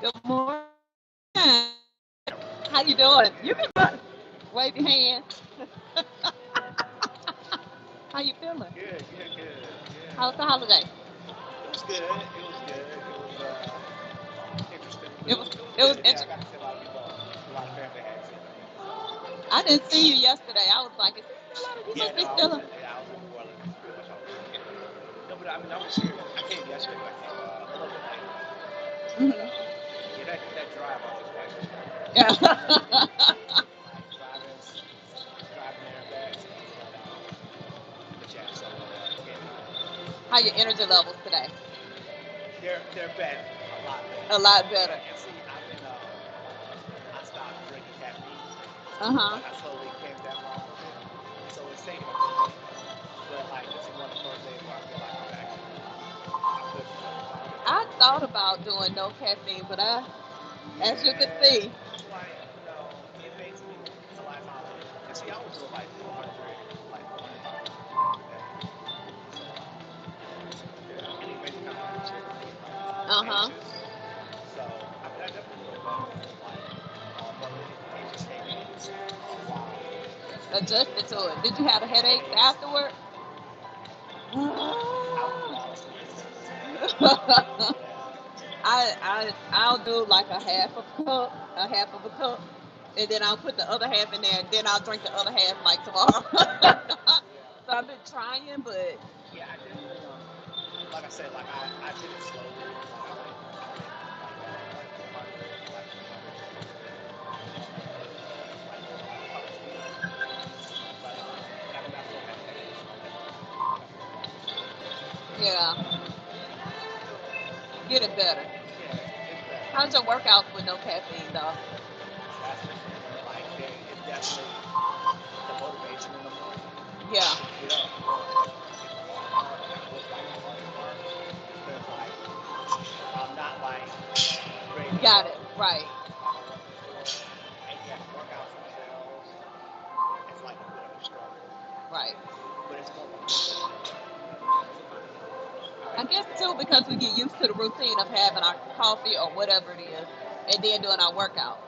Good morning. How you doing? You can wave your hand. How you feeling? Good, good, good. How's the Yeah. holiday? It was good. It was good. It was interesting, but It was it was it was good. Yeah, I interesting. got to see a lot of people. A lot of family I hadn't seen in a minute. So I didn't see you yesterday. I was like, is this Stella? You yeah, must no, be Stella. I was in New Orleans pretty much all weekend. No, but I mean I was here. I came yesterday, but I came a little bit late. But Hmm. yeah, that drive up is quite difficult. Yeah. Like driving there and back. But yeah, so can't complain. How your energy levels today? They're better, a lot better. A lot Yeah, better. and see, I stopped drinking caffeine. Uh huh. Like I slowly came down off of it. So it's taking a minute, but like this is one of the first days where I feel like I'm good for 25. I thought about doing no caffeine, but as you can Yeah, see, it's like it makes me a lot of times. Cause see, I was doing like 400, like 400 milligrams a day. So and it makes me kind of like jittery and like uh huh, anxious. So I mean, I definitely feel better. Like, but it just take me a while to adjusted to it. Did you have headaches headaches. afterward? I would fall asleep in the middle of it. Yeah. I'll do like a half of a cup, and then I'll put the other half in there, and then I'll drink the other half like tomorrow. Yeah. So I've been trying, but Yeah, I definitely like I said, like I did it slowly. Like I went like like 400, like 300, 400, like just like like a couple weeks. But and I mean I still had headaches like like I said like yeah, getting better. yeah, it's better. How's your workouts with no caffeine though? That's the feeling. Like it's definitely the motivation in the morning Yeah, to get up and run is the hard part. Like what's like the hardest part because like if I'm not like ready to got it go, right, like I was before, and yeah, the workouts themselves, it's like a bit of a struggle, right. but it's more of a mental thing because like all I right, guess too well, because we get used to the routine of having our coffee or whatever it is, and then doing our workout.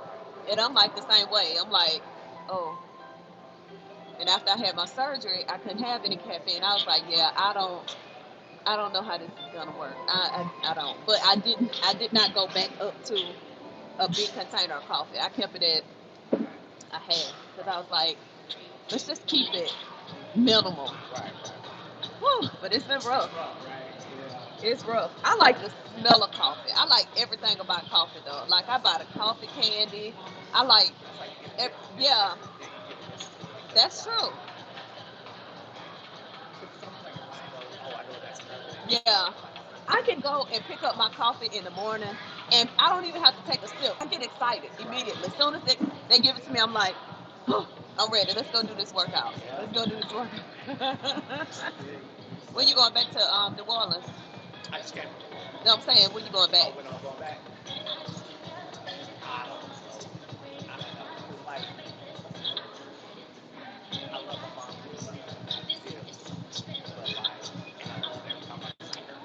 And I'm like the same way. I'm like, oh, and after I had my surgery, I couldn't have any caffeine. I was like, yeah, I don't know how this is gonna work. I don't. But I did not go back up to a big container of coffee. I kept it at okay, a half because I was like, let's just keep it minimal. right, right, right. Whew, but it's been It's rough. rough, right? Yeah, It's rough. I like the smell of coffee. I like everything about coffee though. Like I buy the coffee candy. I like, that's how you get addicted. yeah, Yeah, you get addicted to it because that's true. like some things you just know. Oh, I know what that smell is. Yeah, Like I know. I can go and pick up my coffee in the morning, and I don't even have to take a sip. I get excited immediately. As soon as they give it to me, I'm like, oh, I'm ready. Let's go do this workout. Yeah, Let's go do this workout. I feel you. When you going back to New Orleans? I just came from New No, Orleans. I'm saying when you going back? Oh, when I'm going back, I don't know. I don't know. Cause like I love my mom to death still, but like, and I love every time I see her.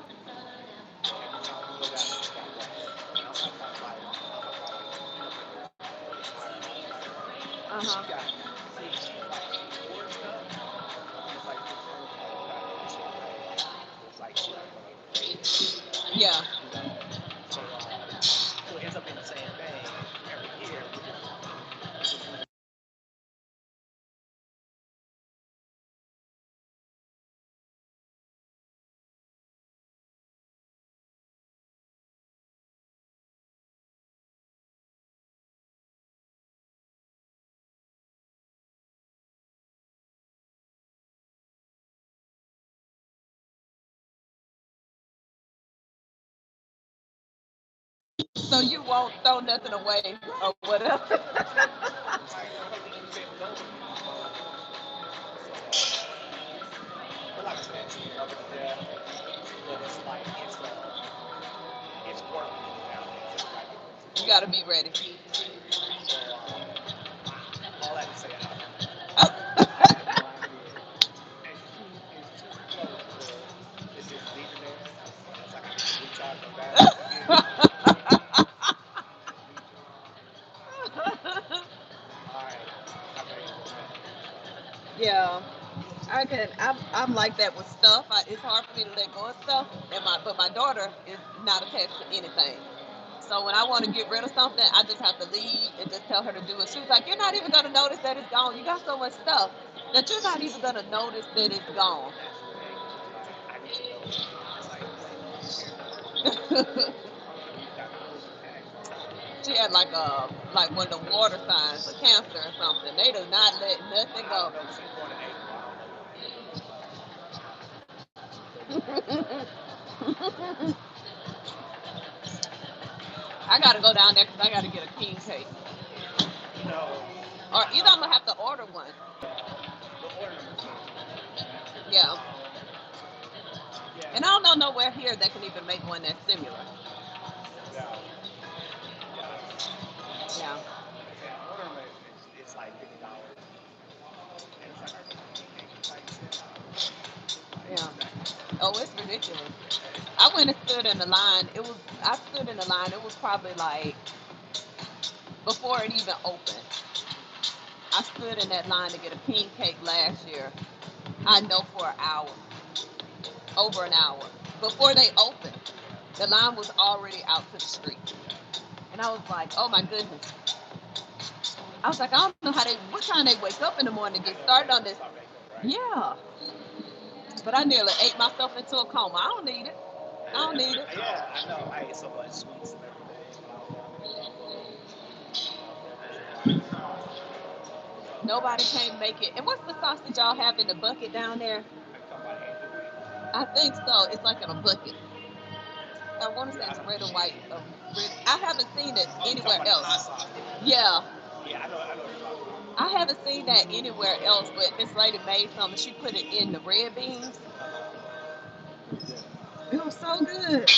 But every time we go down there, it's got weather, and I'm gonna try to like meet up with her before I go. Uh Cause she huh. got see she's like she's towards stuff, but it's like she's towards like you gotta appreciate where they are. So it's like she don't want to invade it, Yeah. you know. So so it ends up being the same thing every year. We just move. So you won't throw nothing away or whatever. Right, right. You know, you can't indulge in it. So, but like I said, she love it to death. But it's like it's work to get down there because you gotta get ready to You go. got to be ready. Right. So all that to say, I don't know. I have no idea. It's too close to it's just leaving there. It's like I need to recharge my batteries again. I'm like that with stuff. It's hard for me to let go of stuff. But my daughter is not attached to anything. So when I want to get rid of something, I just have to leave and just tell her to do it. She was like, "You're not even gonna notice that it's gone. You got so much stuff that you're not even gonna notice that it's gone." That's great. Like I need to know. It's like you hear the oh you got all this packed. She had like one of the water signs, of cancer or something. They do not let nothing I go. don't know. She's born in April. I don't know what they do. I gotta go down there because I gotta get a king cake, You know, or I either thought I'm gonna have to order one. the order them is good. Yeah, Yeah, and I don't know nowhere here that can even make one that's similar. yeah, yeah. Yeah, Like I said, order them. It's like $50, and it's like a king cake type set. I don't know. Like yeah. that. Oh, it's ridiculous. I went and stood in the line. I stood in the line. It was probably like before it even opened. I stood in that line to get a king cake last year. I know for an hour, over an hour before they opened. The line was already out to the street, and I was like, "Oh my goodness!" I was like, "I don't know what time they wake up in the morning to get I know started on they this." start makeup, right? Yeah, but I nearly ate myself into a coma. I don't need it. I don't need it. Yeah, I know. I ate so much sweets and everything when I was down there. So I know. Nobody came make it. And what's the sausage y'all have in the bucket down there? Are you talking about andouille? I think so. It's like in a bucket. I want to say Yeah, I it's know. red and white. I haven't seen it Oh, you talking anywhere about the hot else. sauce? Yeah, Yeah, I know. I know what you're talking about. I haven't seen that anywhere else. But this lady made some, and she put it in the red beans. Uh huh. It was so good.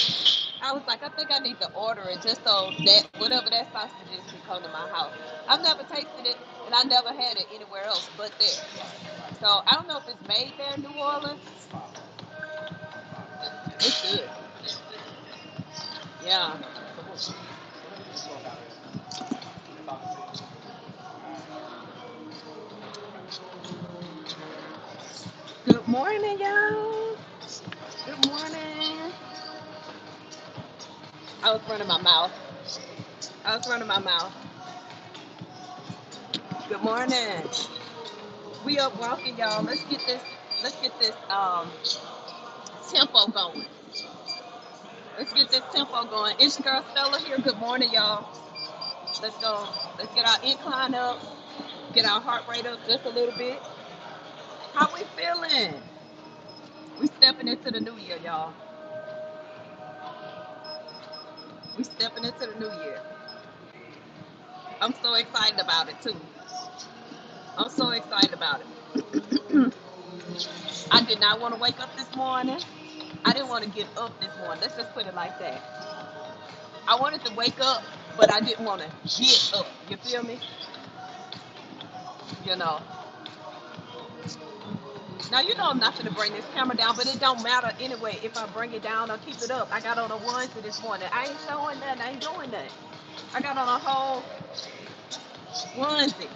I was like, I think I need to order it just so that whatever that sausage is can come to my house. I've never tasted it, and I never had it anywhere else but there. Right, right. So I don't know if it's made there in New Orleans. Probably, probably. It's good. Yeah. So we'll hit this room out here. Good talking to you. All right. Good morning, y'all. Good morning. I was running my mouth. I was running my mouth. Good morning. We up walking, y'all. Let's get this tempo going. Let's get this tempo going. It's your girl Stella here. Good morning, y'all. Let's go. Let's get our incline up. Get our heart rate up just a little bit. How we feeling? We stepping into the new year, y'all. We stepping into the new year. I'm so excited about it too. I'm so excited about it. I did not want to wake up this morning. I didn't want to get up this morning. Let's just put it like that. I wanted to wake up, but I didn't want to get up. You feel me? You know. Now you know I'm not gonna bring this camera down, but it don't matter anyway if I bring it down or keep it up. I got on a onesie this morning. I ain't showing nothing. I ain't doing nothing. I got on a whole onesie.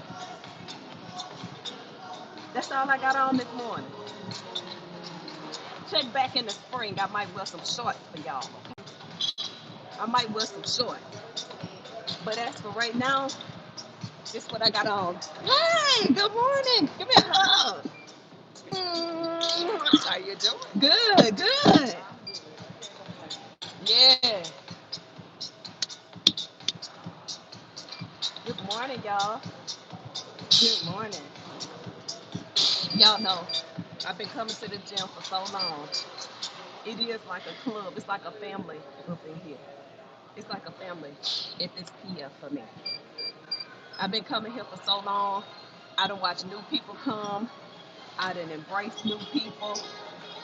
That's all I got on this morning. Check back in the spring. I might wear some shorts for y'all. Okay? I might wear some shorts. But as for right now, this what I got on. Hey, good morning. Give me a hug. How you doing? Good, good. Yeah. Good morning, y'all. Good morning. Y'all know I've been coming to the gym for so long. It is like a club. It's like a family up in here. It's like a family at this pier for me. I've been coming here for so long. I done watch new people come. I done embrace new people.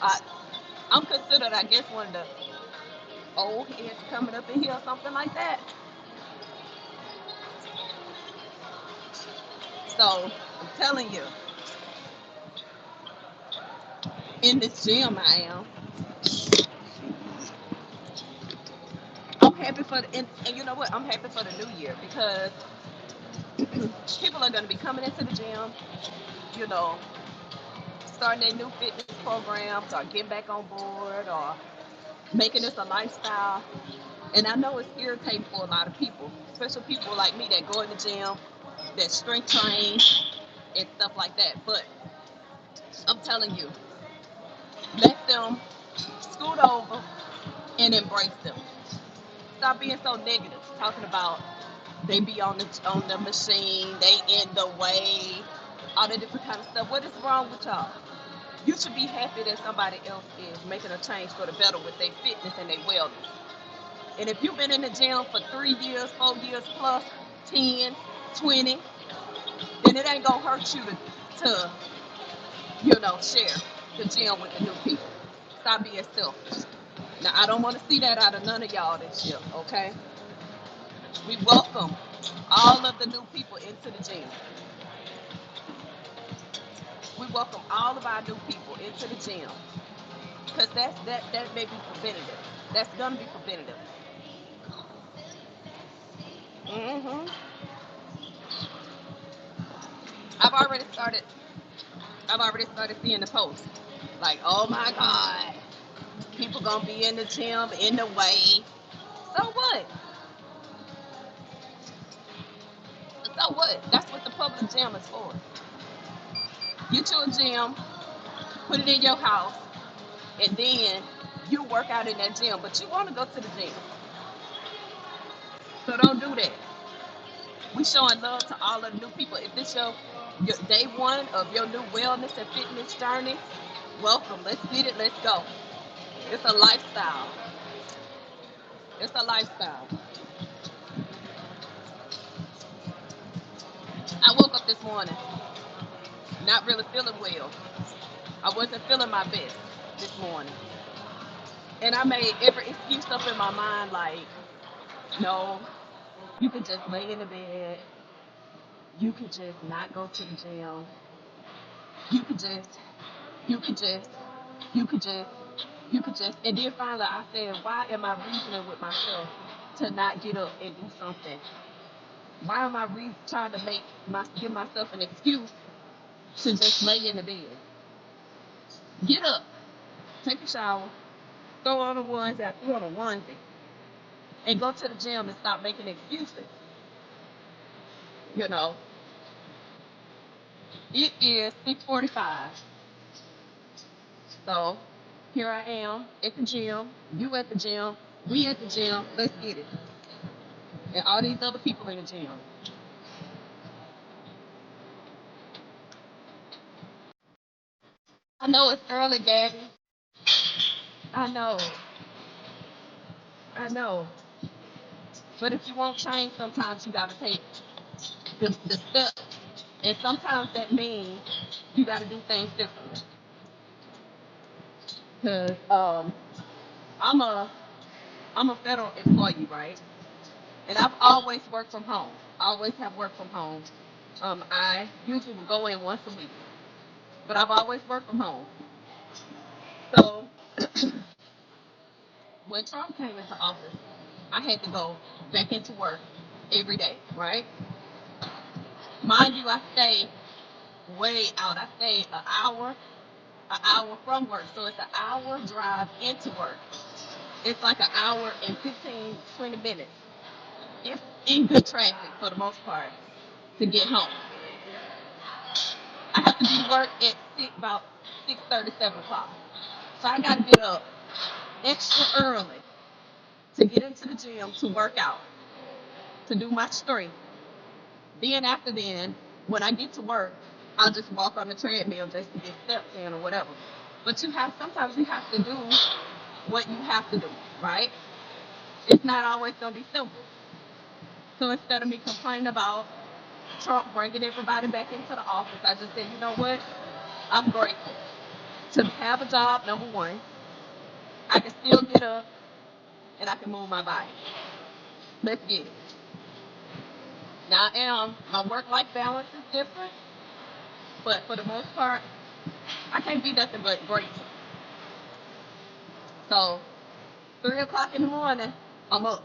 I, I'm considered, I guess, one of the old heads coming up in here or something like that. So I'm telling you, in this gym I am. I'm happy for and you know what? I'm happy for the new year because people are going to be coming into the gym, you know, starting their new fitness programs or getting back on board or making this a lifestyle. And I know it's irritating for a lot of people, especially people like me that go in the gym, that strength train and stuff like that. But I'm telling you, let them scoot over and embrace them. Stop being so negative, talking about they be on the machine, they in the way, all the different kind of stuff. What is wrong with y'all? You should be happy that somebody else is making a change for the better with their fitness and their wellness. And if you've been in the gym for 3 years, 4 years plus, 10, 20, then it ain't gonna hurt you to share the gym with the new people. Stop being selfish. Now I don't want to see that out of none of y'all this year, okay? We welcome all of the new people into the gym. We welcome all of our new people into the gym because that may be preventative. That's gonna be preventative. hmm I've already started. I've already started seeing the posts. Like, oh my God, people gonna be in the gym in the way. So what? So what? That's what the public gym is for. Get you a gym, put it in your house, and then you work out in that gym. But you want to go to the gym, so don't do that. We showing love to all of the new people. If this your day one of your new wellness and fitness journey, welcome. Let's get it. Let's go. It's a lifestyle. It's a lifestyle. I woke up this morning not really feeling well. I wasn't feeling my best this morning. And I made every excuse up in my mind like, no, you could just lay in the bed. You could just not go to the gym. You could just, you could just, you could just, you could just. And then finally I said, why am I reasoning with myself to not get up and do something? Why am I trying to give myself an excuse to just lay in the bed? Get up, take a shower, throw on the ones that throw on a onesie, and go to the gym and stop making excuses. You know, it is 6:45, so here I am at the gym. You at the gym. We at the gym. Let's get it. And all these other people in the gym. I know it's early, Gabby. I know. I know. But if you want change, sometimes you gotta take the steps. And sometimes that means you gotta do things differently. Cause I'm a I'm a federal employee, right? And I've always worked from home. I always have worked from home. I usually will go in once a week, but I've always worked from home. So when Trump came into office, I had to go back into work every day, right? Mind you, I stay way out. I stay an hour from work. So it's an hour drive into work. It's like an hour and 15, 20 minutes. If in good traffic for the most part to get home. I have to be to work at about 6:30, 7 o'clock. So I gotta get up extra early to get into the gym to work out, to do my strength. Then after then, when I get to work, I'll just walk on the treadmill just to get steps in or whatever. But sometimes you have to do what you have to do, right? It's not always gonna be simple. So instead of me complaining about Trump bringing everybody back into the office, I just said, you know what? I'm grateful to have a job. Number one, I can still get up and I can move my body. Let's get it. Now my work-life balance is different, but for the most part, I can't be nothing but grateful. So 3 o'clock in the morning, I'm up,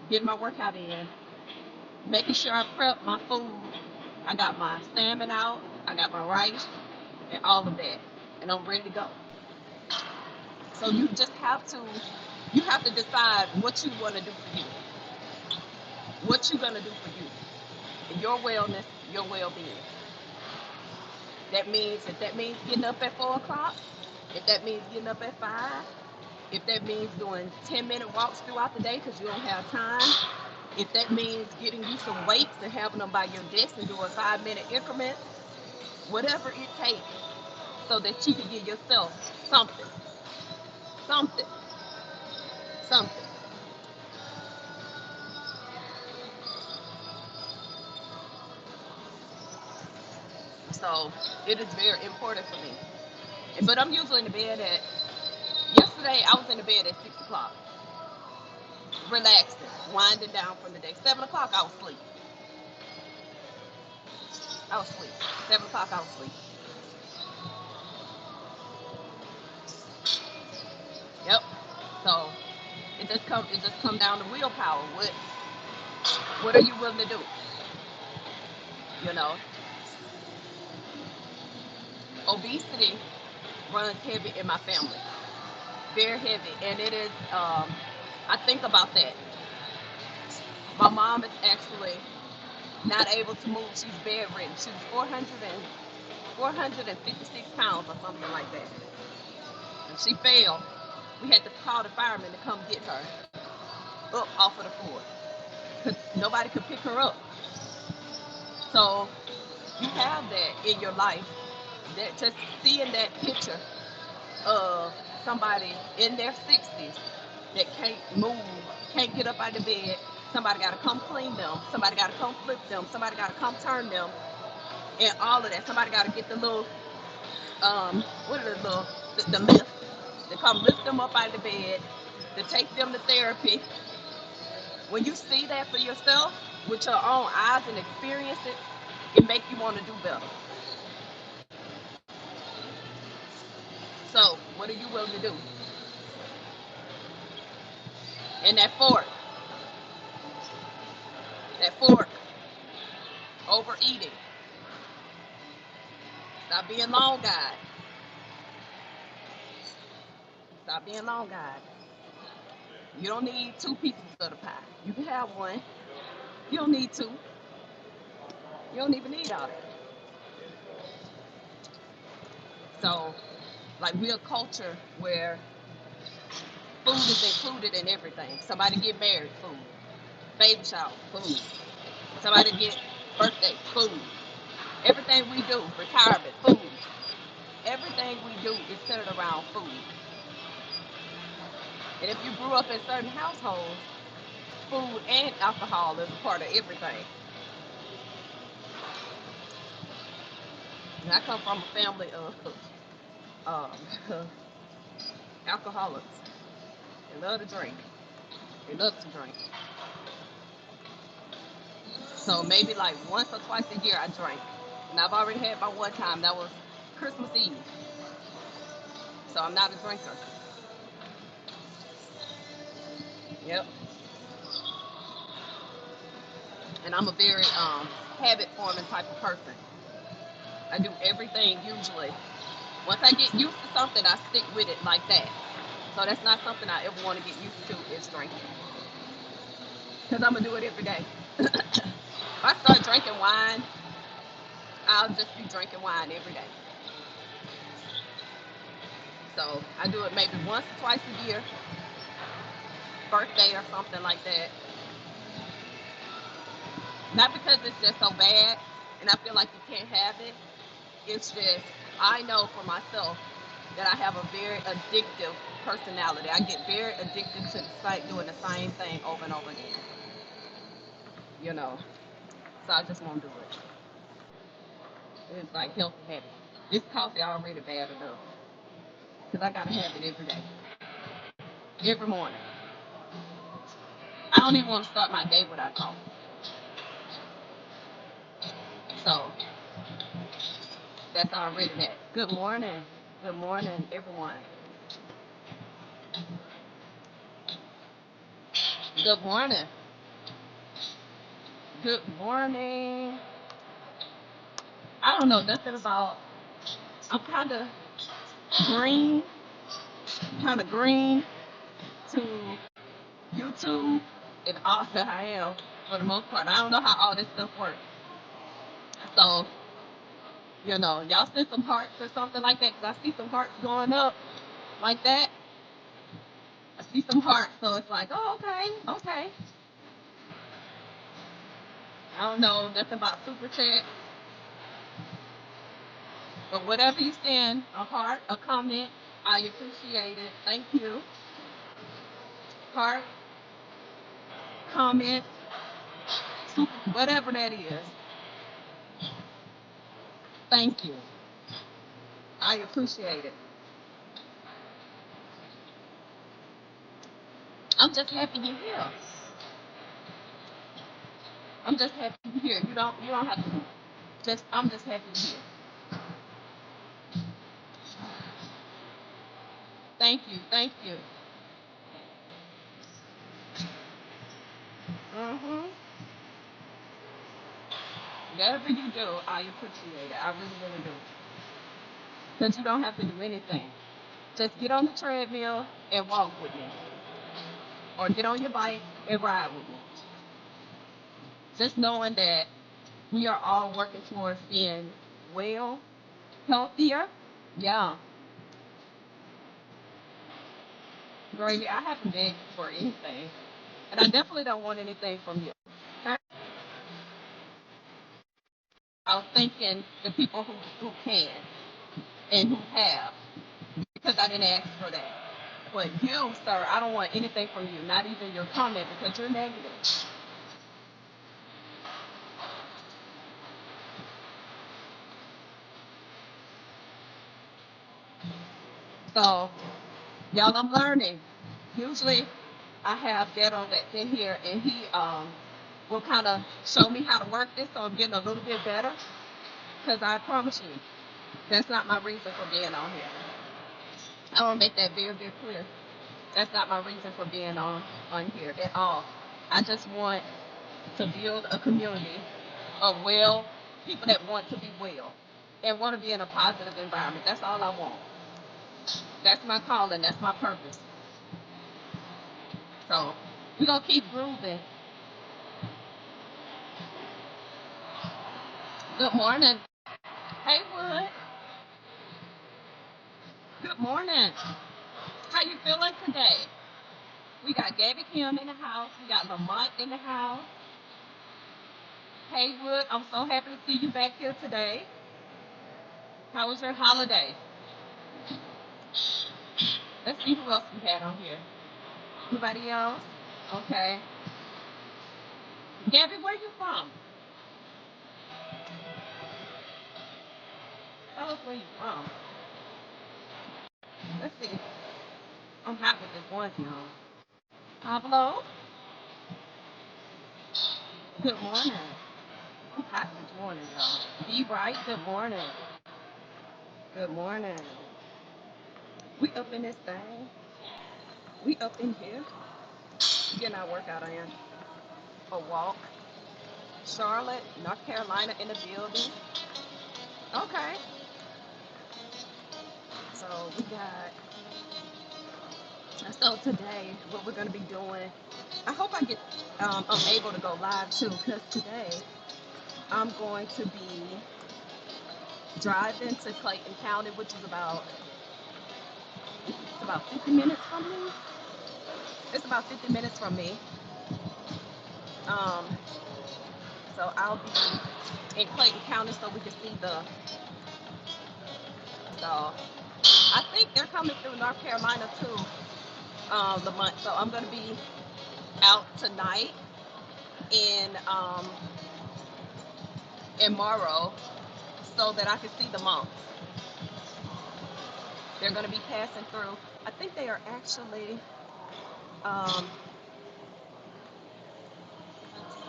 getting my workout in, making sure I prep my food. I got my salmon out. I got my rice. and all of that, and I'm ready to go. So you have to decide what you want to do for you, what you're gonna do for you, and your wellness, your well-being. That means getting up at 4 o'clock, if that means getting up at 5, if that means doing 10-minute walks throughout the day because you don't have time, if that means getting you some weights and having them by your desk and doing 5-minute increments, whatever it takes so that you can give yourself something, something, something. So it is very important for me. But I'm usually in the bed at, yesterday I was in the bed at 6 o'clock, relaxing, winding down from the day. 7 o'clock I was asleep. I was asleep. 7 o'clock I was asleep. Yep. So it just come down to willpower. What are you willing to do? You know, obesity runs heavy in my family, very heavy, and it is. I think about that. My mom is actually not able to move. She's bedridden. She's 456 pounds or something like that. And she fell. We had to call the firemen to come get her up off of the floor because nobody could pick her up. So you have that in your life. That just seeing that picture of somebody in their 60s that can't move, can't get up out of bed. Somebody got to come clean them. Somebody got to come flip them. Somebody got to come turn them, and all of that. Somebody got to get the little, what are the little, the lift to come lift them up out of the bed, to take them to therapy. When you see that for yourself with your own eyes and experience it, it make you want to do better. So, what are you willing to do? And that fork, overeating. Stop being long guy. Stop being long guy. You don't need two pieces of the pie. You can have one. You don't need two. You don't even need all that. So, like, we're a culture where food is included in everything. Somebody get married, food. Baby shower, food. Somebody get birthday, food. Everything we do, retirement, food. Everything we do is centered around food. And if you grew up in certain households, food and alcohol is a part of everything. And I come from a family of um, alcoholics. They love to drink. They love to drink. So maybe like once or twice a year I drink. And I've already had my one time. That was Christmas Eve. So I'm not a drinker. Yep. And I'm a very habit forming type of person. I do everything usually. Once I get used to something, I stick with it like that. So that's not something I ever want to get used to is drinking. Because I'm going to do it every day. If I start drinking wine, I'll just be drinking wine every day. So I do it maybe once or twice a year, birthday or something like that. Not because it's just so bad and I feel like you can't have it. It's just I know for myself that I have a very addictive personality. I get very addicted to the site doing the same thing over and over again. You know. So I just won't do it. It's like healthy habits. This coffee already bad enough. Because I gotta have it every day. Every morning. I don't even want to start my day without coffee. So that's already that. Good morning. Good morning, everyone. Good morning. Good morning. I don't know nothing about I'm green, kind of green to YouTube and all that I am for the most part. I don't know how all this stuff works. So, y'all send some hearts or something like that because I see some hearts going up like that. I see some hearts, so it's like, oh, okay, okay. I don't know nothing about super chat, but whatever you send, a heart, a comment, I appreciate it. Thank you. Heart, comment, super, whatever that is. Thank you. I appreciate it. I'm just happy you're here. I'm just happy you're here. You don't have to. Just I'm just happy you're here. Thank you. Thank you. Mhm. Whatever you do, I appreciate it. I really, really do. Because you don't have to do anything. Just get on the treadmill and walk with me, or get on your bike and ride with me. Just knowing that we are all working towards being well, healthier. Yeah, Gravy, I haven't begged for anything, and I definitely don't want anything from you. Okay? I was thinking the people who can and who have, because I didn't ask for that. But you, sir, I don't want anything from you, not even your comment, because you're negative. So, y'all, I'm learning. Usually, I have Ghetto that's in here, and he will kind of show me how to work this, so I'm getting a little bit better. Because I promise you, that's not my reason for being on here. I want to make that very, very clear. That's not my reason for being on here at all. I just want to build a community of well people that want to be well and want to be in a positive environment. That's all I want. That's my calling. That's my purpose. So we're gonna keep grooving. Good morning. Hey Wood. Good morning. How you feeling today? We got Gabby Kim in the house. We got Lamont in the house. Hey Wood, I'm so happy to see you back here today. How was your holiday? Let's see who else we had on here. Anybody else? Okay. Gabby, where you from? Tell us where you from. Let's see. I'm hot with this one, y'all. Pablo, good morning. I'm hot this morning, y'all. Be right, good morning. Good morning. We up in this thing. We up in here. Getting our workout in. A walk. Charlotte, North Carolina in the building. Okay. So we got so today what we're gonna be doing. I hope I'm able to go live too, because today I'm going to be driving to Clayton County, which is about 50 minutes from me. It's about 50 minutes from me. Um, so I'll be in Clayton County so we can see the. So I think they're coming through North Carolina too, the month. So I'm gonna be out tonight in Morrow so that I can see the monks. They're gonna be passing through. I think they are actually um,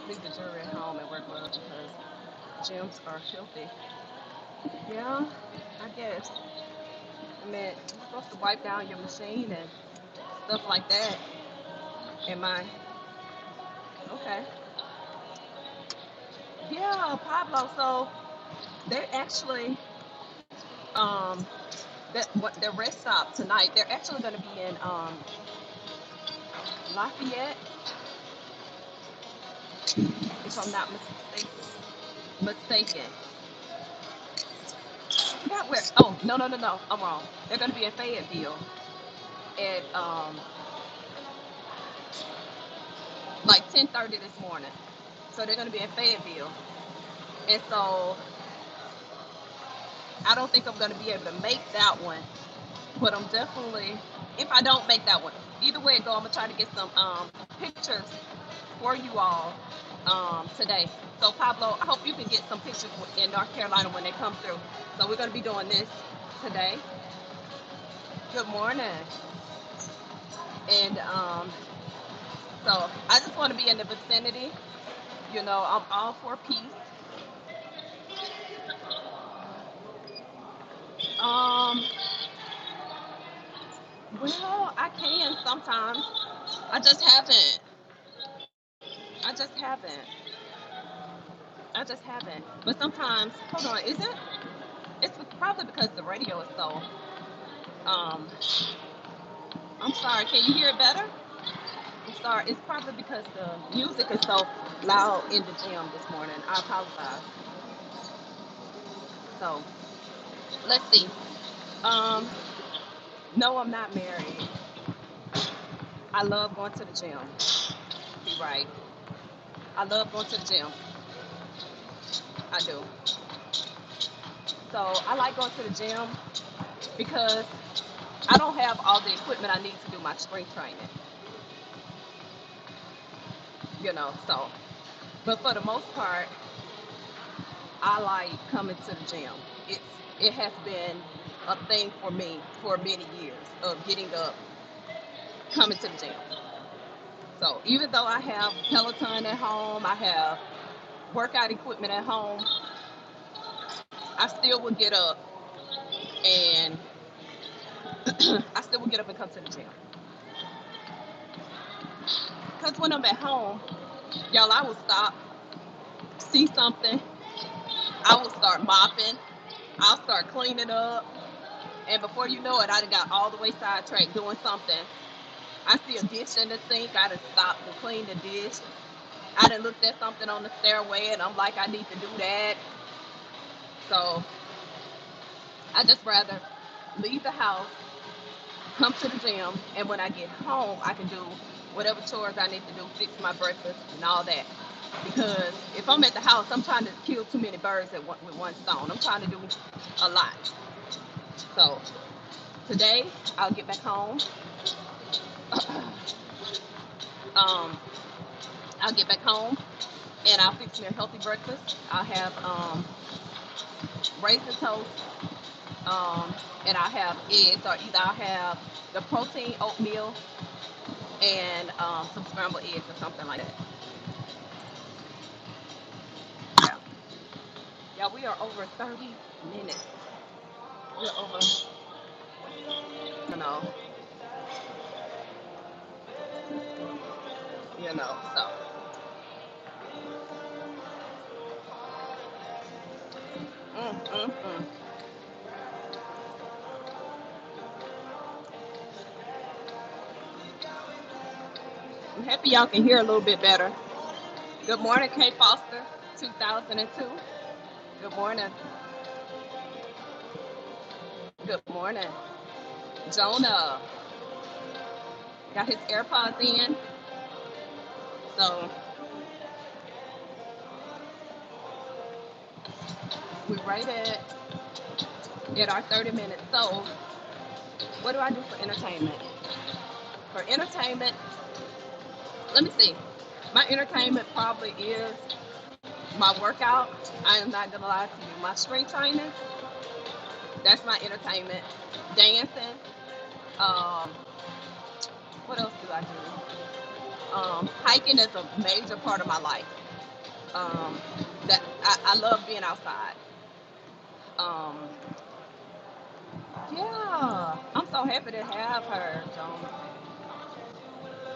leave the jewelry at home and wear gloves because gyms are filthy. Yeah, I guess. I mean, you're supposed to wipe down your machine and stuff like that. Am I okay? Yeah, Pablo. So they actually Um, that what the rest stop tonight. They're actually going to be in Lafayette, if I'm not mistaken. I forgot where. Oh, no, no, no, no. I'm wrong. They're going to be in Fayetteville at like 10:30 this morning. So they're going to be in Fayetteville, and so I don't think I'm going to be able to make that one. But I'm definitely, if I don't make that one, either way it go, I'm gonna try to get some pictures for you all today. So Pablo, I hope you can get some pictures in North Carolina when they come through. So we're gonna be doing this today. Good morning, and so I just want to be in the vicinity. You know, I'm all for peace. Um, well, I can sometimes. I just haven't. I just haven't. I just haven't. But sometimes, hold on, is it? It's probably because the radio is so. Um, I'm sorry. Can you hear it better? I'm sorry. It's probably because the music is so loud in the gym this morning. I apologize. So let's see. Um, no, I'm not married. I love going to the gym. You're right. I love going to the gym. I do. So I like going to the gym because I don't have all the equipment I need to do my strength training. You know. So, but for the most part, I like coming to the gym. It's it has been a thing for me for many years of getting up, coming to the gym. So even though I have Peloton at home, I have workout equipment at home, I still would get up and I still would get up and come to the gym. Because when I'm at home, y'all, I will stop, see something, I will start mopping, I'll start cleaning up, and before you know it, I done got all the way sidetracked doing something. I see a dish in the sink, I done stopped to clean the dish. I done looked at something on the stairway and I'm like, I need to do that. So I just rather leave the house, come to the gym, and when I get home, I can do whatever chores I need to do, fix my breakfast and all that. Because if I'm at the house, I'm trying to kill too many birds with one stone. I'm trying to do a lot. So today, I'll get back home. um, I'll get back home and I'll fix me a healthy breakfast. I'll have raisin toast, um, and I have eggs, or either I have the protein oatmeal and some scrambled eggs or something like that. Yeah, yeah, we are over 30 minutes. We're over, you know, So mm, mm, mm. I'm happy y'all can hear a little bit better. Good morning, Kay Foster, 2002. Good morning. Good morning, Jonah. Got his AirPods in, so we're right at our 30 minutes. So, what do I do for entertainment? For entertainment, let me see. My entertainment probably is my workout. I am not gonna lie to you. My strength training, that's my entertainment. Dancing. Um, what else do I do? Hiking is a major part of my life. Um, that I love being outside. Um, yeah, I'm so happy to have her, Joan.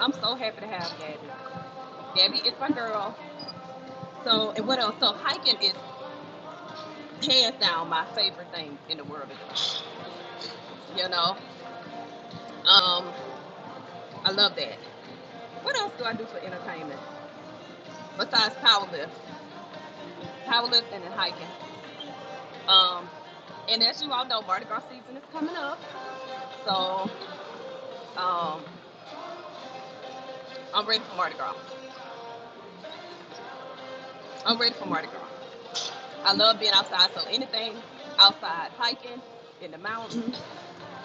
I'm so happy to have Gabby. Gabby is my girl. So, and what else? So, hiking is Hands down, my favorite thing in the world to do. You know, um, I love that. What else do I do for entertainment besides powerlifting and hiking? Um, and as you all know, Mardi Gras season is coming up, so um, I'm ready for Mardi Gras. I'm ready for Mardi Gras. I love being outside, so anything outside, hiking in the mountains,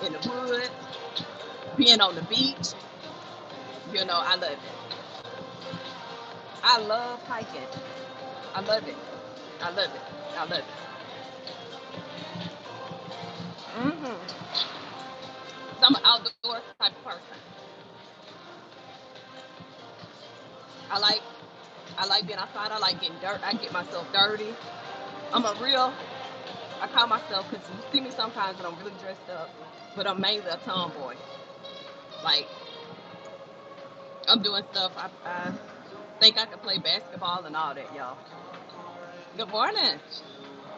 in the woods, being on the beach, I love it. I love hiking. I love it. I love it. I love it. So I'm an outdoor type of person. I like I like being outside. I like getting dirt. I get myself dirty. I'm a real. I call myself because you see me sometimes and I'm really dressed up, but I'm mainly a tomboy. Like I'm doing stuff. I think I can play basketball and all that, y'all. Good morning.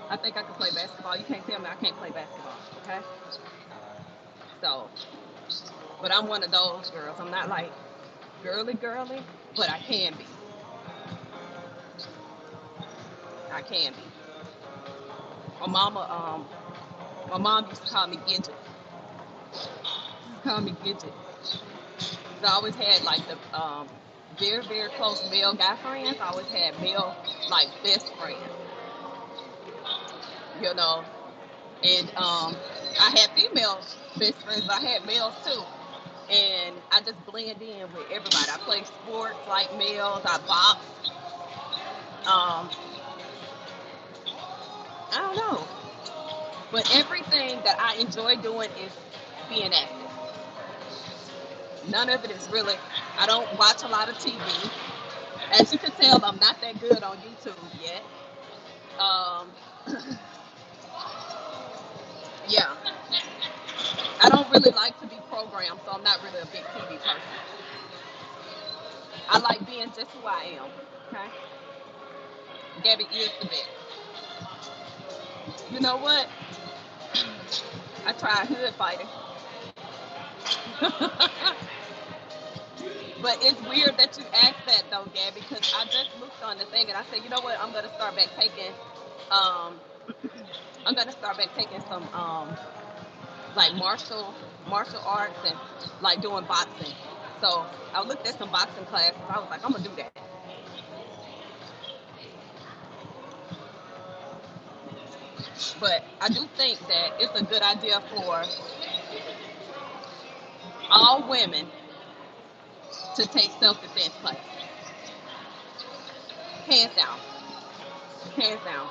I think I can play basketball. You can't tell me I can't play basketball. Okay. So, but I'm one of those girls. I'm not like girly girly, but I can be. I can be. My mama, my mom used to call me Gidget. Call me Gidget. 'Cause I always had like the very very close male guy friends. I always had male like best friends, you know. And I had female best friends, but I had males too. And I just blend in with everybody. I play sports like males. I box. I don't know, but everything that I enjoy doing is being active. None of it is really. I don't watch a lot of TV. As you can tell, I'm not that good on YouTube yet. Um, yeah, I don't really like to be programmed, so I'm not really a big TV person. I like being just who I am. Okay, Gabby is the best. You know what? I tried hood fighting, but it's weird that you asked that though, Gabby, because I just looked on the thing and I said, you know what? I'm gonna start back taking. Um, I'm gonna start back taking some like martial arts and like doing boxing. So I looked at some boxing classes. I was like, I'm gonna do that. But I do think that it's a good idea for all women to take self defense classes. Hands down, hands down,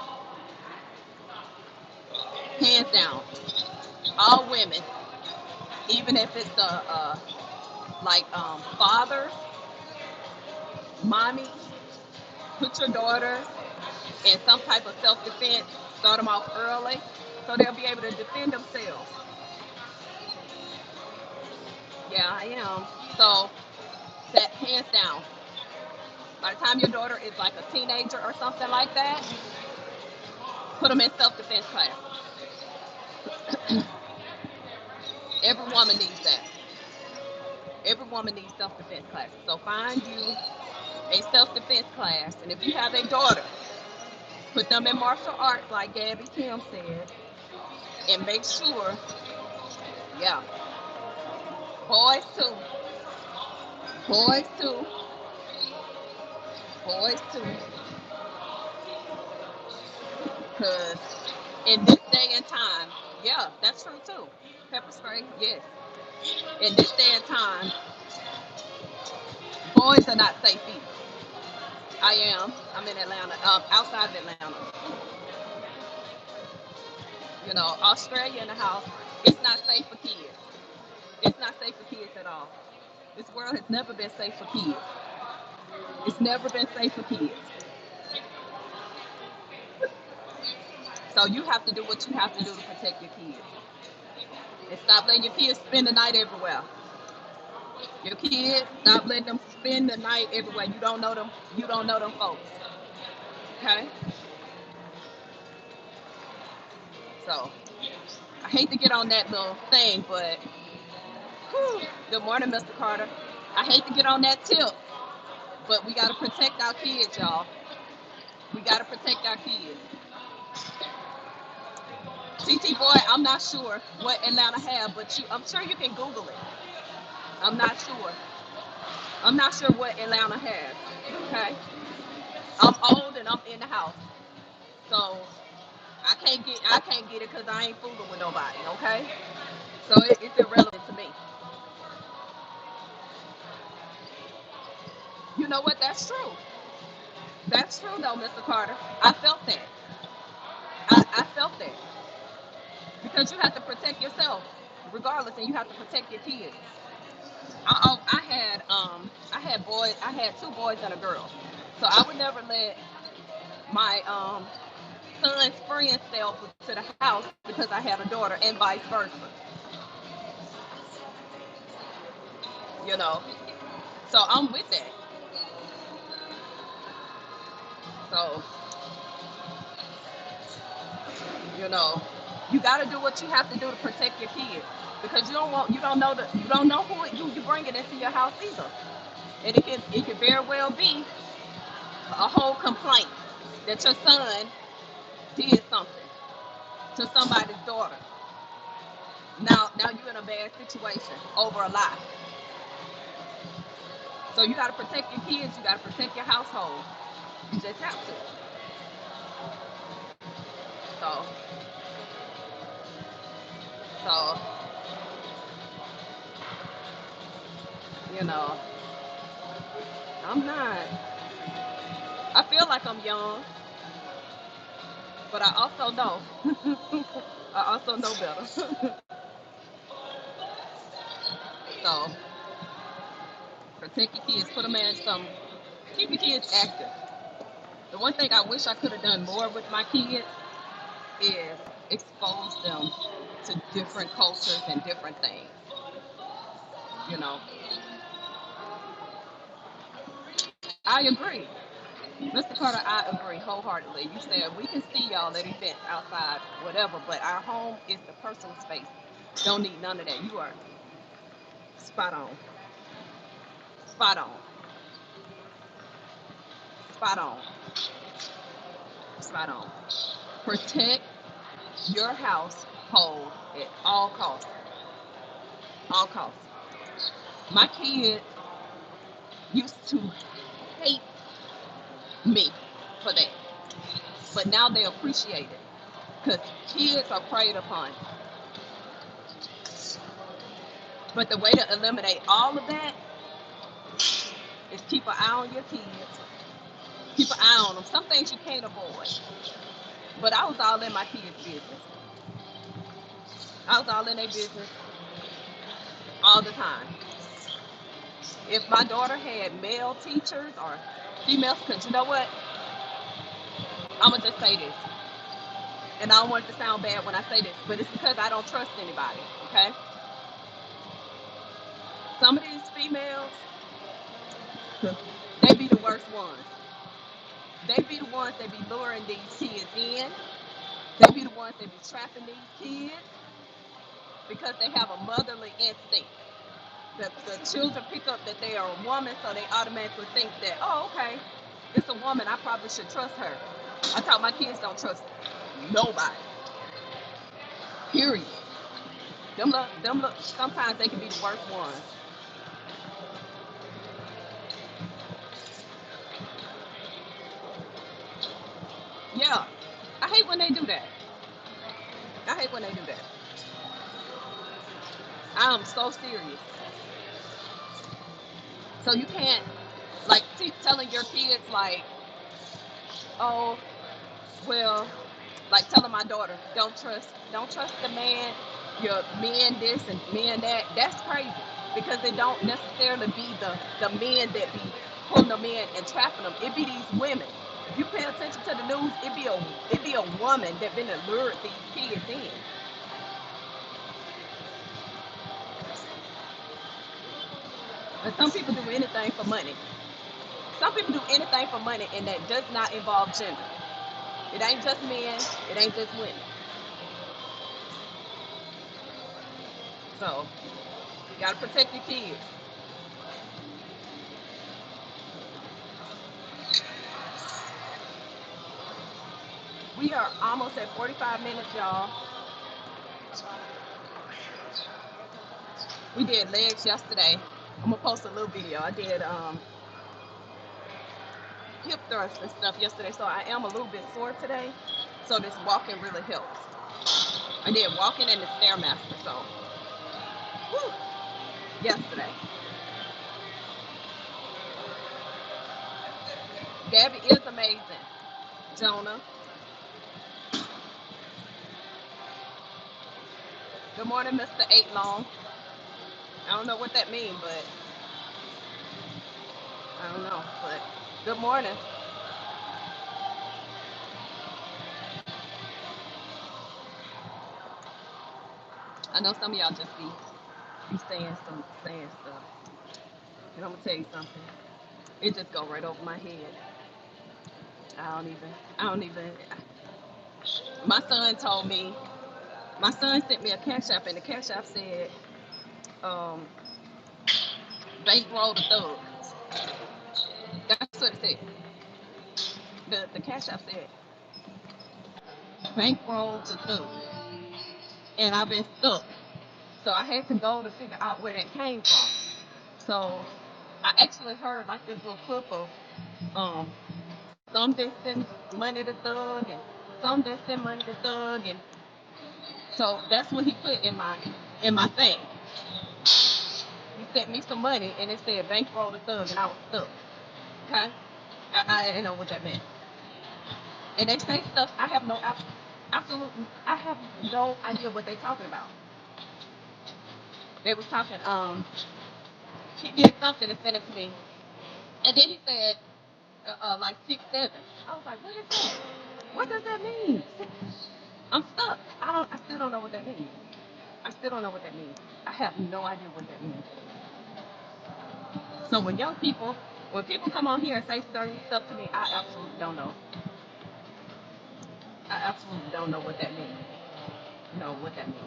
hands down. All women, even if it's like fathers, mommy, put your daughters in some type of self defense. Start them off early, so they'll be able to defend themselves. Yeah, I am. So that hands down. By the time your daughter is like a teenager or something like that, put them in self defense class. Every woman needs that. Every woman needs self defense classes. So find you a self defense class, and if you have a daughter, put them in martial arts, like Gabby Kim said, and make sure, yeah, boys too, boys too, boys too, because in this day and time, yeah, that's true too. Pepper spray, yes. In this day and time, boys are not safe either. I am. I'm in Atlanta, outside of Atlanta. Australia in the house. It's not safe for kids. It's not safe for kids at all. This world has never been safe for kids. It's never been safe for kids. So you have to do what you have to do to protect your kids. And stop letting your kids spend the night everywhere. Your kids, stop letting them spend the night everywhere. You don't know them. You don't know them folks. Okay? So I hate to get on that little thing, but whew, good morning, Mr. Carter. I hate to get on that tip, but we gotta protect our kids, y'all. We gotta protect our kids. TT boy, I'm not sure what Atlanta have, but I'm sure you can Google it. I'm not sure. I'm not sure what Atlanta has. Okay, I'm old and I'm in the house, so I can't get it because I ain't fooling with nobody. Okay, so it's irrelevant to me. You know what? That's true. That's true though, Mr. Carter. I felt that. I felt that because you have to protect yourself, regardless, and you have to protect your kids. I had boys. I had two boys and a girl, so I would never let my son's friends stay over to the house because I had a daughter, and vice versa. You know, so I'm with that. So you know, you got to do what you have to do to protect your kids because you don't know who you bringing into your house either, and it can very well be a whole complaint that your son did something to somebody's daughter. Now you're in a bad situation over a lie. So you got to protect your kids. You got to protect your household. You just have to. So so you know, I'm not. I feel like I'm young, but I also know. I also know better. So protect your kids. Put them in some. Keep your kids active. The one thing I wish I could have done more with my kids is expose them to different cultures and different things. You know, I agree. Mr. Carter, I agree wholeheartedly. You said we can see y'all at events outside, whatever, but our home is the personal space. Don't need none of that. You are spot on. Spot on. Spot on. Spot on. Protect your household at all costs. All costs. My kids used to hate me for that, but now they appreciate it because kids are preyed upon. But the way to eliminate all of that is keep an eye on your kids. Keep an eye on them. Some things you can't avoid. But I was all in my kids' business. I was all in their business all the time. If my daughter had male teachers or females, because you know what? I'm going to just say this. And I don't want it to sound bad when I say this, but it's because I don't trust anybody. Okay? Some of these females, they be the worst ones. They be the ones that be luring these kids in. They be the ones that be trapping these kids because they have a motherly instinct. The children pick up that they are a woman, so they automatically think that, oh, okay, it's a woman, I probably should trust her. I taught my kids don't trust nobody. Period. Them look. Sometimes they can be the worst ones. Yeah, I hate when they do that. I hate when they do that. I'm so serious. So you can't like keep telling your kids like, oh, well, like telling my daughter, don't trust the man, your men this and men that. That's crazy because it don't necessarily be the men that be pulling them in and trapping them. It be these women. If you pay attention to the news, it be a woman that been lured these kids in. And some people do anything for money. Some people do anything for money, and that does not involve gender. It ain't just men. It ain't just women. So you gotta protect your kids. We are almost at 45 minutes, y'all. We did legs yesterday. I'm gonna post a little video. I did hip thrusts and stuff yesterday, so I am a little bit sore today. So this walking really helps. I did walking and the stairmaster. So whew, yesterday, Gabby is amazing. Jonah, good morning, Mr. Eight Long. I don't know what that means, but I don't know. But good morning. I know some of y'all just be saying stuff, and I'm gonna tell you something. It just go right over my head. I don't even. My son told me. My son sent me a cash app, and the cash app said, um, "Bankroll the thug." That's what it said. The cash app said, "Bankroll the thug," and I've been stuck. So I had to go to figure out where that came from. So I actually heard like this little clip of um some that send money to Thug and some that send money to Thug, and so that's what he put in my thing. He sent me some money and it said bankroll the Thug, and I was stuck. Okay, I didn't know what that meant. And they say stuff I have no absolutely I have no idea what they talking about. They was talking he did something and sent it to me, and then he said like 6 7. I was like, what is that? What does that mean? I'm stuck. I still don't know what that means. I still don't know what that means. I have no idea what that means. So when people come on here and say certain stuff to me, I absolutely don't know. I absolutely don't know what that means. Know what that means.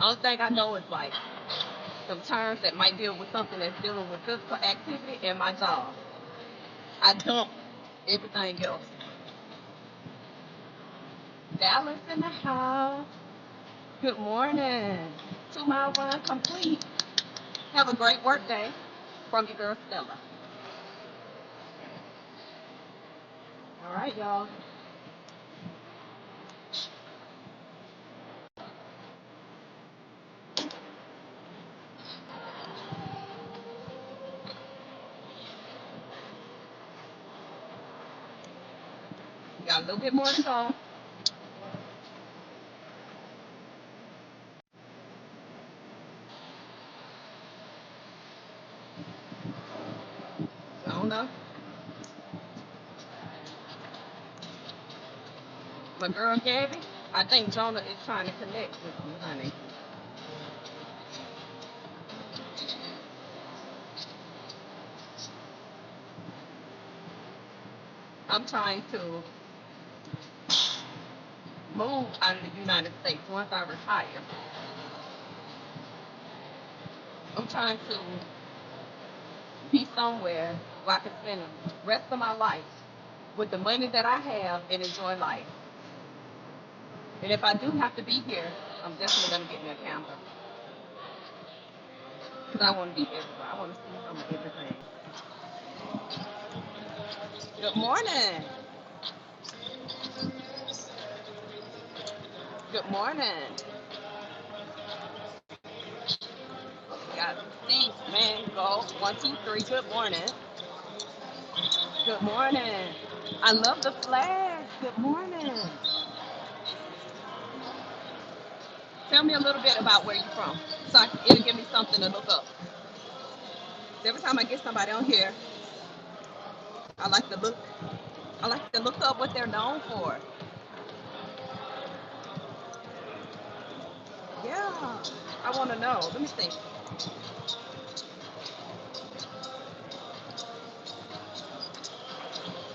Only thing I know is like some terms that might deal with something that's dealing with physical activity in my job. I dump everything else. Dallas in the house. Good morning. 2 mile run complete. Have a great work day from your girl Stella. All right, y'all. We got a little bit more to go. I don't know. My girl Gabby, I think Jonah is trying to connect with you, honey. I'm trying to move out of the United States once I retire. I'm trying to be somewhere where I can spend the rest of my life with the money that I have and enjoy life. And if I do have to be here, I'm definitely going to get me a camper. Because I want to be everywhere. I want to see some of everything. Good morning. Good morning. Got Steve Mango. 1, 2, 3. Good morning. Good morning. I love the flag. Good morning. Tell me a little bit about where you're from, so it'll give me something to look up. Every time I get somebody on here, I like to look. I like to look up what they're known for. Yeah, I want to know. Let me see.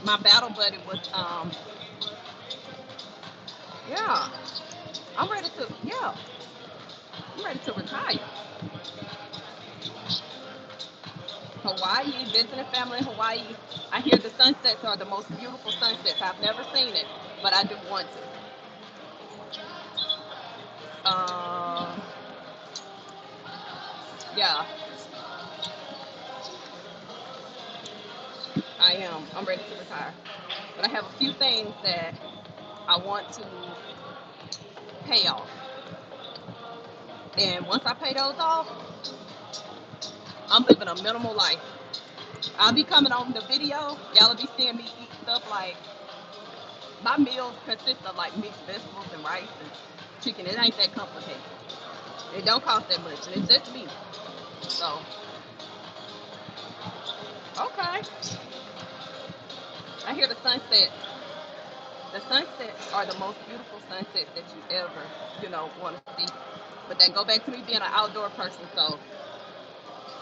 My battle buddy was yeah. I'm ready to, yeah, I'm ready to retire. Hawaii, visiting family in Hawaii. I hear the sunsets are the most beautiful sunsets. I've never seen it, but I do want to. Uh, yeah, I am. I'm ready to retire. But I have a few things that I want to pay off. And once I pay those off, I'm living a minimal life. I'll be coming on the video. Y'all will be seeing me eat stuff like my meals consist of like mixed vegetables and rice and chicken. It ain't that complicated. It don't cost that much, and it's just me. So, okay. I hear the sunset. The sunsets are the most beautiful sunsets that you ever, want to see. But that go back to me being an outdoor person. So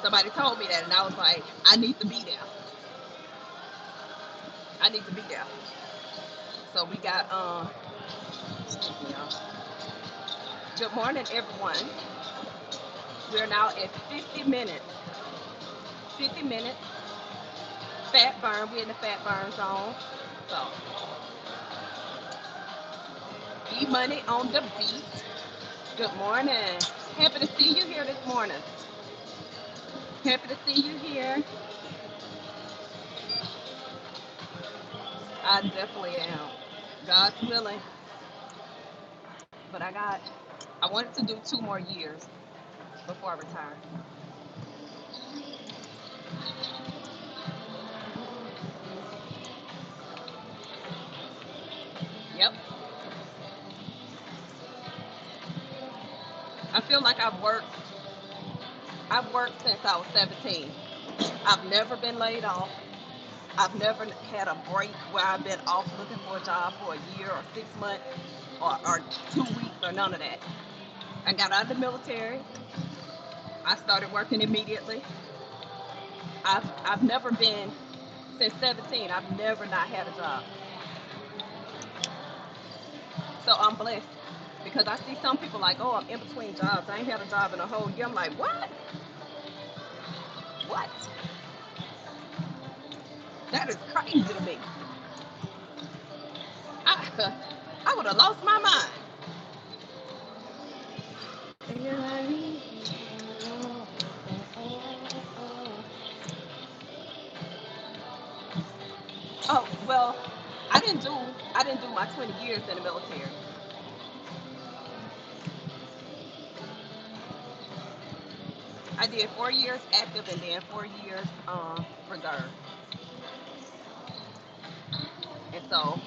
somebody told me that, and I was like, I need to be there. I need to be there. So we got, excuse me, y'all. Good morning, everyone. We're now at 50 minutes. 50 minutes. Fat burn. We're in the fat burn zone. So, E Money on the beat. Good morning. Happy to see you here this morning. Happy to see you here. I definitely am. God's willing. But I wanted to do 2 more years before I retire. Yep. I feel like I've worked since I was 17. I've never been laid off. I've never had a break where I've been off looking for a job for a year or 6 months or 2 weeks or none of that. I got out of the military. I started working immediately. I've never been since 17. I've never not had a job. So I'm blessed because I see some people like, oh, I'm in between jobs. I ain't had a job in a whole year. I'm like, what? What? That is crazy to me. I, I would have lost my mind. Oh well, I didn't do I didn't do my 20 years in the military. I did 4 years active and then 4 years reserve. And so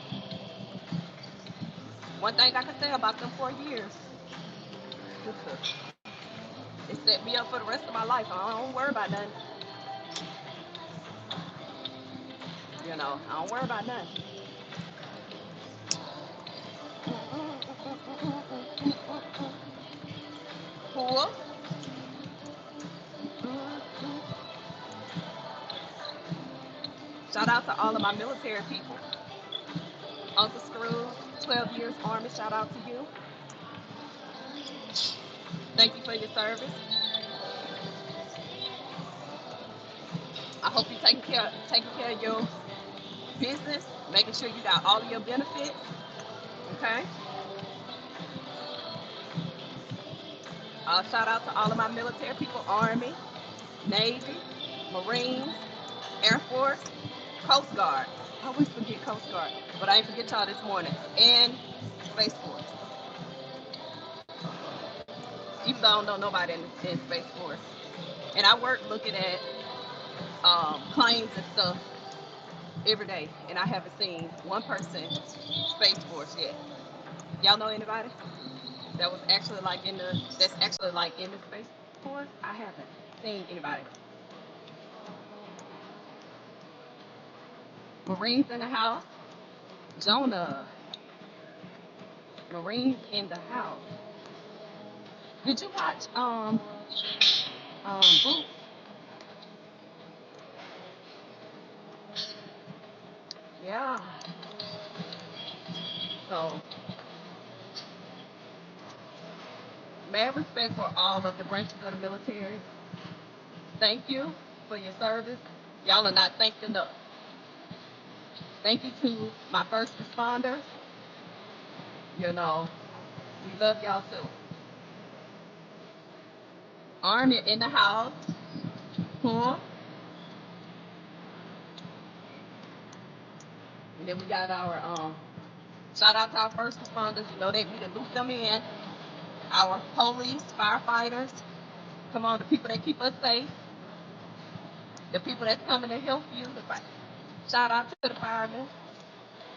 one thing I can say about them 4 years, it set me up for the rest of my life. I don't worry about nothing. I don't worry about nothing. Cool. Shout out to all of my military people. Uncle Screw, 12 years Army, shout out to you. Thank you for your service. I hope you're taking care of your business, making sure you got all of your benefits. Okay. Shout out to all of my military people: Army, Navy, Marines, Air Force, Coast Guard. I always forget Coast Guard, but I ain't forget y'all this morning. And Space Force. Even though I don't know nobody in Space Force. And I work looking at planes and stuff every day, and I haven't seen one person Space Force yet. Y'all know anybody that's actually like in the Space Force? I haven't seen anybody. Marines in the house. Jonah. Marines in the house. Did you watch Boots? Yeah. So mad respect for all of the branches of the military. Thank you for your service. Y'all are not thanked enough. Thank you to my first responders. You know, we love y'all too. Army in the house. Huh? And then we got our shout out to our first responders. You know they we done loop them in. Our police, firefighters. Come on, the people that keep us safe. The people that's coming to help you. Shout out to the firemen.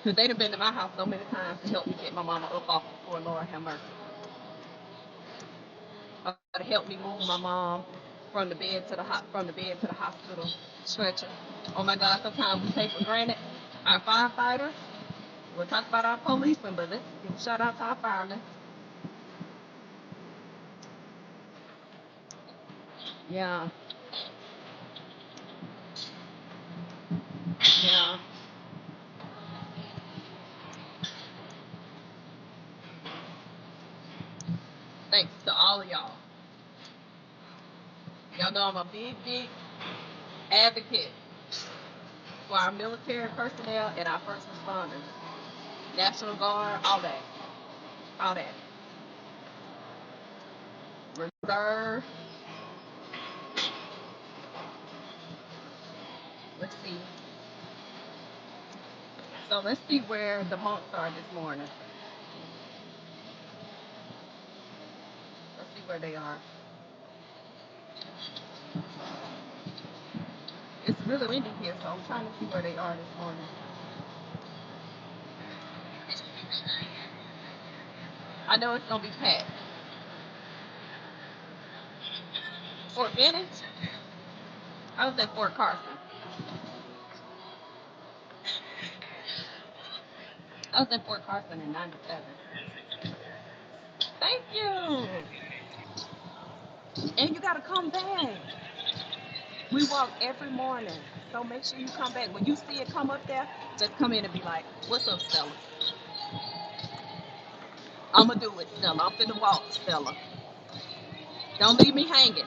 Cause they done been to my house so many times to help me get my mama up off the floor. Lord have mercy. To help me move my mom from the bed to the hospital stretcher. Oh my God! Sometimes we take for granted our firefighters. We'll talk about our policemen, but let's give a shout out to our firemen. Yeah, yeah. Thanks to all of y'all. Y'all know I'm a big, big advocate for our military personnel and our first responders, National Guard, all that, all that. Reserve. Let's see. So let's see where the monks are this morning. Let's see where they are. It's really windy here, so I'm trying to see where they are this morning. I know it's gonna be packed. Fort Benning? I was at Fort Carson. I was at Fort Carson in '97. Thank you. And you gotta come back. We walk every morning. So make sure you come back. When you see it come up there, just come in and be like, "What's up, Stella? I'ma do it, Stella. I'm finna walk, Stella. Don't leave me hanging.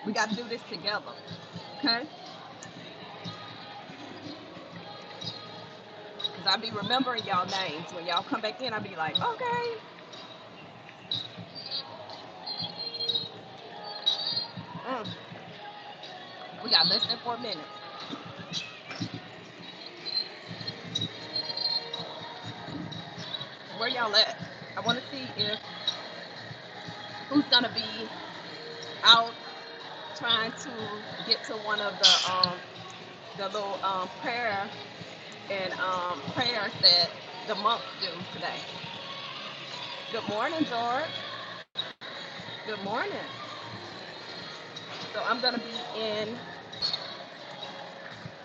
We gotta do this together. Okay? Cause I be remembering y'all names. When y'all come back in, I be like, okay. Mm. We got less than 4 minutes. Where y'all at? I wanna see if who's gonna be out trying to get to one of the little prayer and prayers that the monks do today. Good morning, George. Good morning. So I'm gonna be in.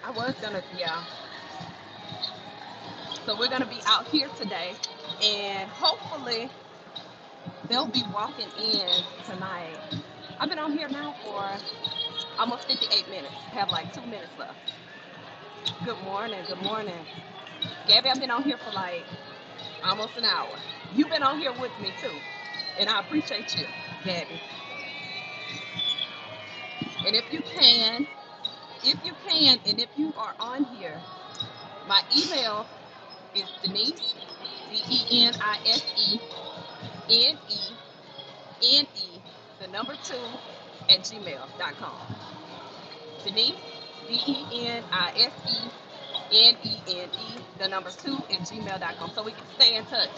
I was gonna, yeah. So we're gonna be out here today, and hopefully they'll be walking in tonight. I've been on here now for almost 58 minutes. I have like 2 minutes left. Good morning. Good morning, Gabby. I've been on here for like almost an hour. You've been on here with me too, and I appreciate you, Gabby. And and if you are on here, my email is Denise, DENISENENE, the number two, at gmail.com. Denise, DENISENENE, the number two, at gmail.com. So we can stay in touch.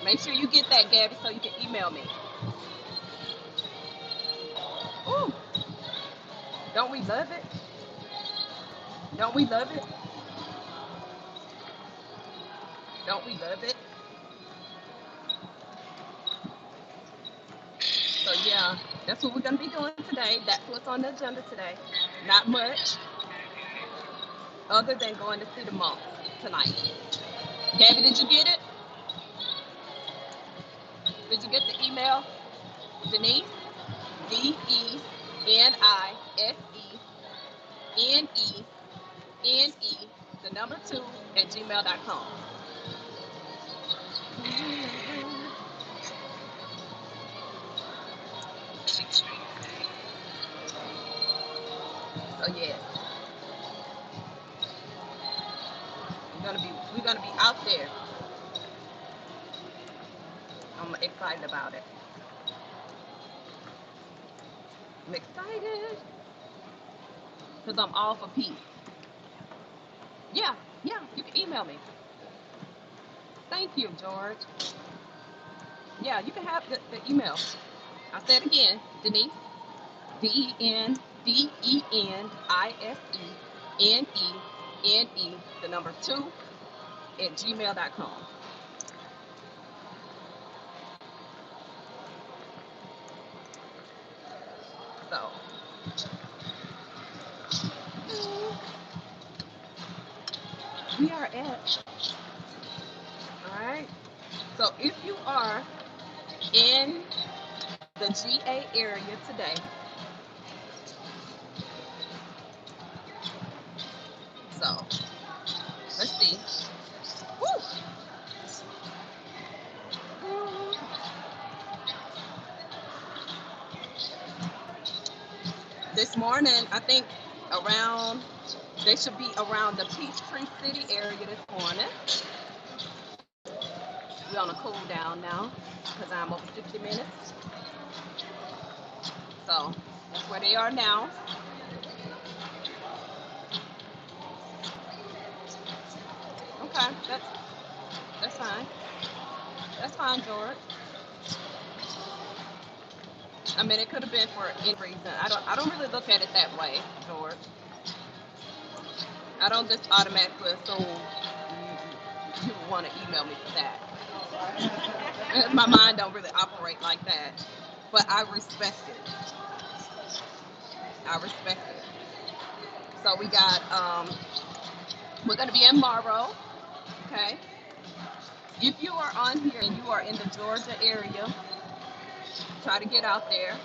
Make sure you get that, Gabby, so you can email me. Ooh, don't we love it? Don't we love it? Don't we love it? So yeah, that's what we're gonna be doing today. That's what's on the agenda today. Not much other than going to see the monks tonight. Gabby, did you get it? Did you get the email? Denise, DENISENENE, the number two at gmail.com. So yeah, we're gonna be out there. I'm excited about it. I'm excited because I'm all for peace. Yeah, yeah, you can email me. Thank you, George. Yeah, you can have the email. I'll say it again, Denise. DenDenise, the number two, at gmail.com. So, we are at, all right. So, if you are in the GA area today, so let's see. Woo! This morning, I think around, they should be around the Peachtree City area this morning. We're on a cool down now because I'm over 50 minutes. So that's where they are now. Okay, that's fine. That's fine, George. I mean, it could have been for any reason. I don't really look at it that way, George. I don't just automatically assume you want to email me for that. My mind don't really operate like that, but I respect it. I respect it. So we're gonna be in Morrow. Okay. If you are on here and you are in the Georgia area, try to get out there.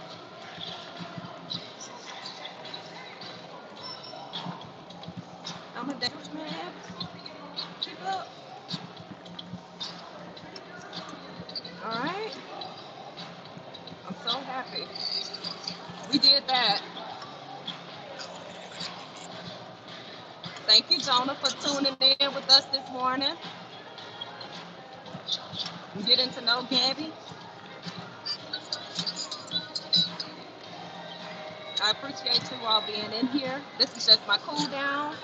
I'm a dangerous man. Keep up. All right. I'm so happy. We did that. Thank you, Jonah, for tuning in with us this morning. I'm getting to know Gabby. I appreciate you all being in here. This is just my cool down.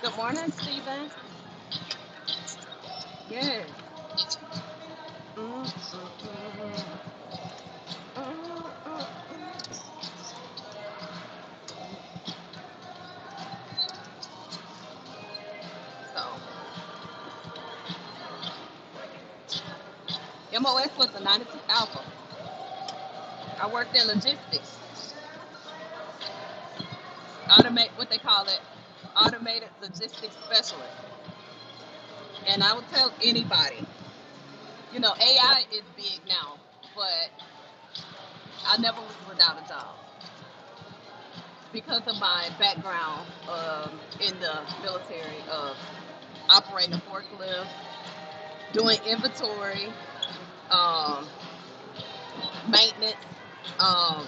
Good morning, Stephen. Yes. Mm, mm, mm. So, MOS was a 92 Alpha. I worked in logistics, automate what they call it, automated logistics specialist. And I would tell anybody, AI is big now, but I never was without a job because of my background in the military of operating a forklift, doing inventory, um, maintenance, um,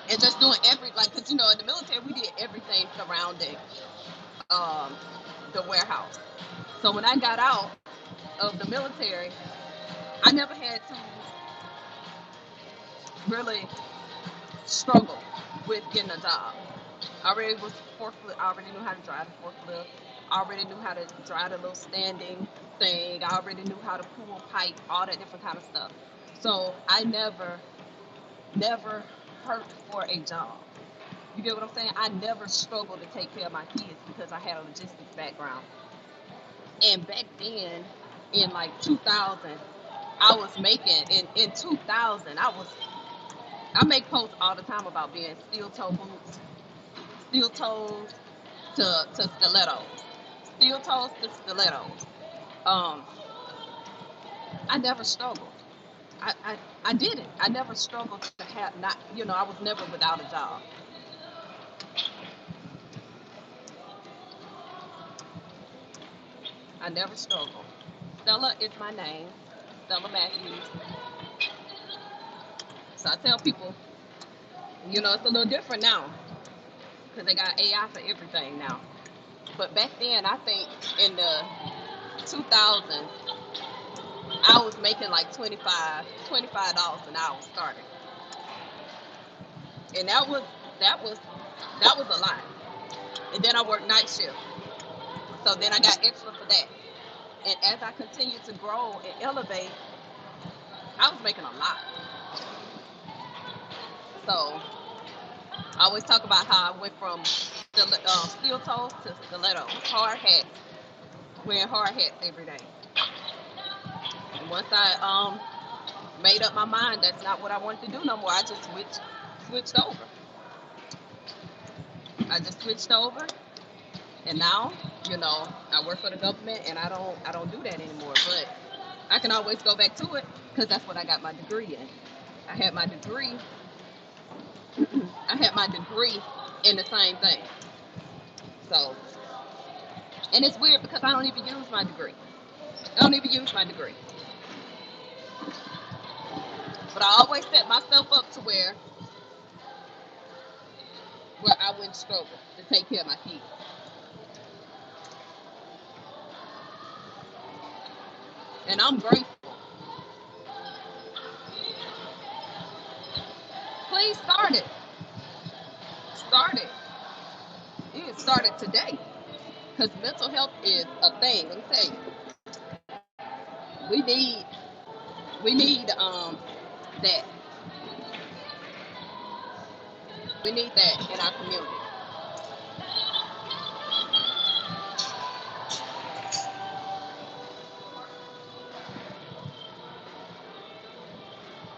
and just doing because in the military we did everything surrounding um, the warehouse. So when I got out of the military, I never had to really struggle with getting a job. I already was forklift. I already knew how to drive the forklift. I already knew how to drive the little standing thing. I already knew how to pull pipe, all that different kind of stuff. So I never hurt for a job. You get what I'm saying? I never struggled to take care of my kids because I had a logistics background. And back then, in like 2000, I was making in 2000. I make posts all the time about being steel toe boots, steel toes to stilettos, steel toes to stilettos. Um, I never struggled. I didn't. I never struggled to have not. I was never without a job. I never struggle. Stella is my name. Stella Matthews. So I tell people, it's a little different now because they got AI for everything now. But back then, I think in the 2000s, I was making like $25 an hour starting, and that was that was a lot. And then I worked night shift, so then I got extra for that. And as I continued to grow and elevate, I was making a lot. So I always talk about how I went from steel toes to stilettos, hard hats, wearing hard hats every day. And once I made up my mind that's not what I wanted to do no more, I just switched over. I just switched over, and now I work for the government, and I don't do that anymore. But I can always go back to it because that's what I got my degree in. I had my degree. I had my degree in the same thing. So, and it's weird because I don't even use my degree. I don't even use my degree. But I always set myself up to where I wouldn't struggle to take care of my kids. And I'm grateful. Please start it. Start it. You can start it today. Because mental health is a thing. Let me tell you. We need we need that. We need that in our community.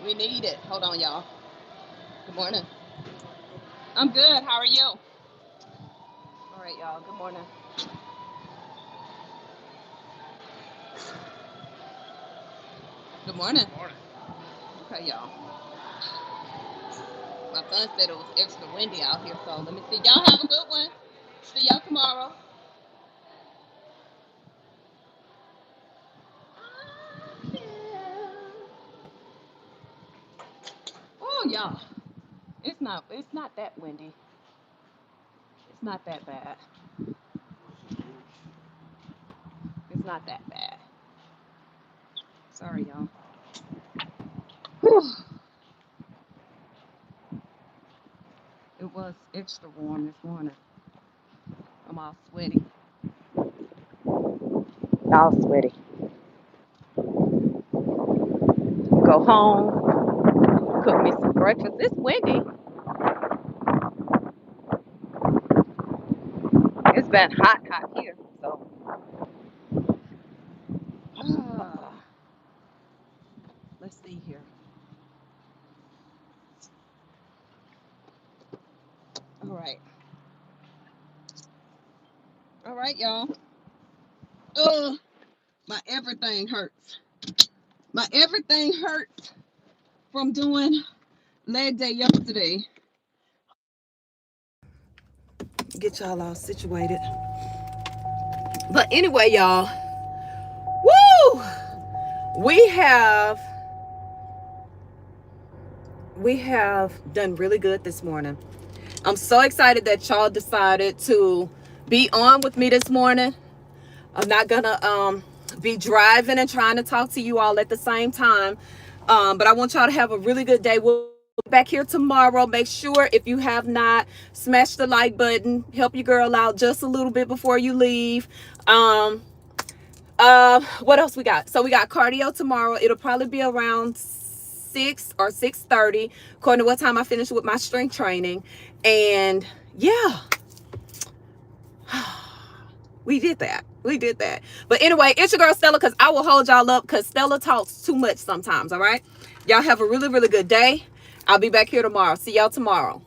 We need it. Hold on, y'all. Good morning. I'm good. How are you? All right, y'all. Good morning. Good morning. Morning. Okay, y'all. My son said it was extra windy out here, so let me see. Y'all have a good one. See y'all tomorrow. Oh, y'all. It's not that windy. It's not that bad. It's not that bad. Sorry, y'all. Whew. It was extra warm this morning. I'm all sweaty. All sweaty. Go home, cook me some breakfast. It's windy. It's been hot here. So, let's see here. All right. All right, y'all. Ugh, my everything hurts. My everything hurts from doing leg day yesterday. Get y'all all situated. But anyway, y'all, woo! We have we have done really good this morning. I'm so excited that y'all decided to be on with me this morning. I'm not gonna be driving and trying to talk to you all at the same time. But I want y'all to have a really good day. We'll be back here tomorrow. Make sure if you have not, smash the like button. Help your girl out just a little bit before you leave. What else we got? So we got cardio tomorrow. It'll probably be around 6 or 6:30, according to what time I finish with my strength training. And yeah, we did that. We did that. But anyway, it's your girl Stella, because I will hold y'all up because Stella talks too much sometimes. All right. Y'all have a really, really good day. I'll be back here tomorrow. See y'all tomorrow.